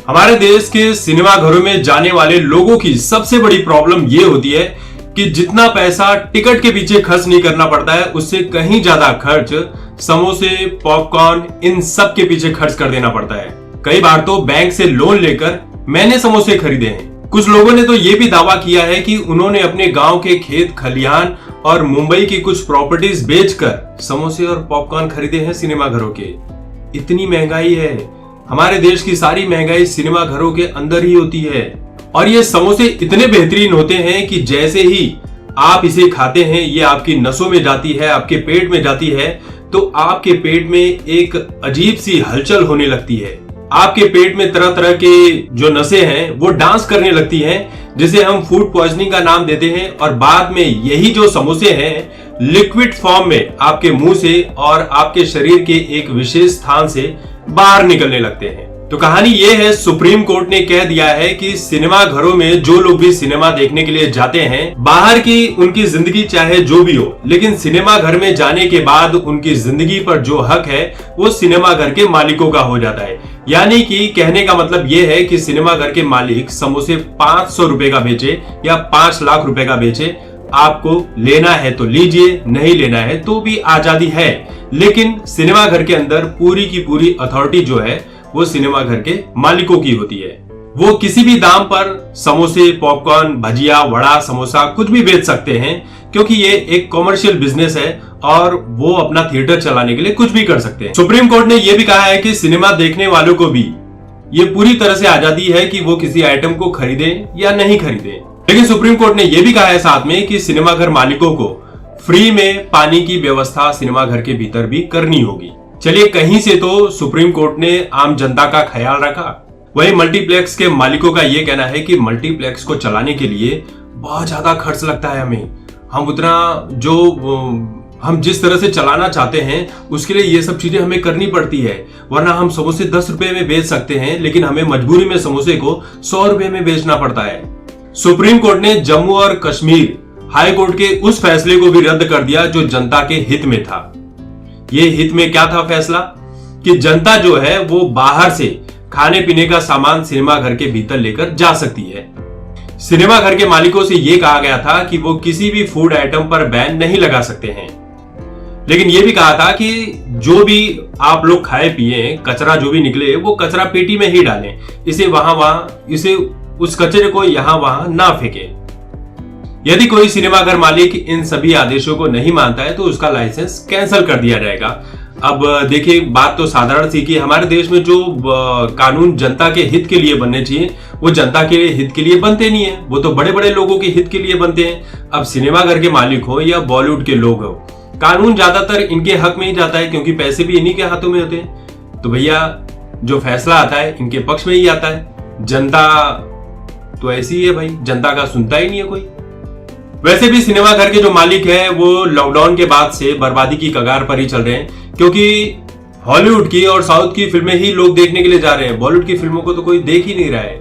हमारे देश के सिनेमा घरों में जाने वाले लोगों की सबसे बड़ी प्रॉब्लम यह होती है कि जितना पैसा टिकट के पीछे खर्च नहीं करना पड़ता है, उससे कहीं ज्यादा खर्च समोसे, पॉपकॉर्न, इन सब के पीछे खर्च कर देना पड़ता है। कई बार तो बैंक से लोन लेकर मैंने समोसे खरीदे हैं। कुछ लोगों ने तो यह भी दावा किया है कि उन्होंने अपने गांव के खेत खलिहान और मुंबई की कुछ प्रॉपर्टीज बेचकर समोसे और पॉपकॉर्न खरीदे हैं सिनेमा घरों के। इतनी महंगाई है। हमारे देश की सारी महंगाई सिनेमा घरों के अंदर ही होती है। और ये समोसे इतने बेहतरीन होते हैं कि जैसे ही आप इसे खाते हैं, ये आपकी नसों में जाती है, आपके पेट में जाती है, तो आपके पेट में एक अजीब सी हलचल होने लगती है। आपके पेट में तरह तरह के जो नसें हैं वो डांस करने लगती हैं, जिसे हम फूड पॉइजनिंग का नाम देते हैं। और बाद में यही जो समोसे हैं लिक्विड फॉर्म में आपके मुंह से और आपके शरीर के एक विशेष स्थान से बाहर निकलने लगते हैं। तो कहानी ये है, सुप्रीम कोर्ट ने कह दिया है कि सिनेमा घरों में जो लोग भी सिनेमा देखने के लिए जाते हैं, बाहर की उनकी जिंदगी चाहे जो भी हो, लेकिन सिनेमा घर में जाने के बाद उनकी जिंदगी पर जो हक है वो सिनेमा घर के मालिकों का हो जाता है। यानी कि कहने का मतलब ये है कि सिनेमा घर के मालिक समोसे 500 रुपए का बेचे या 5 लाख रुपए का बेचे, आपको लेना है तो लीजिए, नहीं लेना है तो भी आजादी है। लेकिन सिनेमा घर के अंदर पूरी की पूरी अथॉरिटी जो है वो सिनेमा घर के मालिकों की होती है। वो किसी भी दाम पर समोसे, पॉपकॉर्न, भजिया, वड़ा, समोसा कुछ भी बेच सकते हैं, क्योंकि ये एक कॉमर्शियल बिजनेस है और वो अपना थिएटर चलाने के लिए कुछ भी कर सकते हैं। सुप्रीम कोर्ट ने यह भी कहा है कि सिनेमा देखने वालों को भी ये पूरी तरह से आजादी है कि वो किसी आइटम को खरीदें या नहीं खरीदें। लेकिन सुप्रीम कोर्ट ने यह भी कहा है साथ में कि सिनेमा घर मालिकों को फ्री में पानी की व्यवस्था सिनेमा घर के भीतर भी करनी होगी। चलिए, कहीं से तो सुप्रीम कोर्ट ने आम जनता का ख्याल रखा। वहीं मल्टीप्लेक्स के मालिकों का यह कहना है कि मल्टीप्लेक्स को चलाने के लिए बहुत ज्यादा खर्च लगता है हमें। हम उतना जो हम जिस तरह से चलाना चाहते हैं उसके लिए ये सब चीजें हमें करनी पड़ती है। वरना हम समोसे 10 रुपए में बेच सकते हैं, लेकिन हमें मजबूरी में समोसे को 100 रुपए में बेचना पड़ता है। सुप्रीम कोर्ट ने जम्मू और कश्मीर हाई कोर्ट के उस फैसले को भी रद्द कर दिया जो जनता के हित में था। ये हित में क्या था फैसला कि जनता जो है वो बाहर से खाने पीने का सामान सिनेमा घर के भीतर लेकर जा सकती है। सिनेमा घर के मालिकों से यह कहा गया था कि वो किसी भी फूड आइटम पर बैन नहीं लगा सकते हैं, लेकिन यह भी कहा था कि जो भी आप लोग खाए पिए, कचरा जो भी निकले वो कचरा पेटी में ही डालें, इसे उस कचरे को यहां वहां ना फेंके। यदि कोई सिनेमा घर मालिक इन सभी आदेशों को नहीं मानता है तो उसका लाइसेंस कैंसिल कर दिया जाएगा। अब देखिए, बात तो साधारण सी कि हमारे देश में जो कानून जनता के हित के लिए बनने चाहिए वो जनता के हित के लिए बनते नहीं है, वो तो बड़े बड़े लोगों के हित के लिए बनते हैं। अब सिनेमा घर के मालिक हो या बॉलीवुड के लोग हो, कानून ज्यादातर इनके हक में ही जाता है, क्योंकि पैसे भी इन्हीं के हाथों में होते हैं। तो भैया, जो फैसला आता है इनके पक्ष में ही आता है। जनता तो ऐसी है भाई, जनता का सुनता ही नहीं है कोई। वैसे भी सिनेमा घर के जो मालिक हैं वो लॉकडाउन के बाद से बर्बादी की कगार पर ही चल रहे हैं, क्योंकि हॉलीवुड की और साउथ की फिल्में ही लोग देखने के लिए जा रहे हैं। बॉलीवुड की फिल्मों को तो कोई देख ही नहीं रहा है।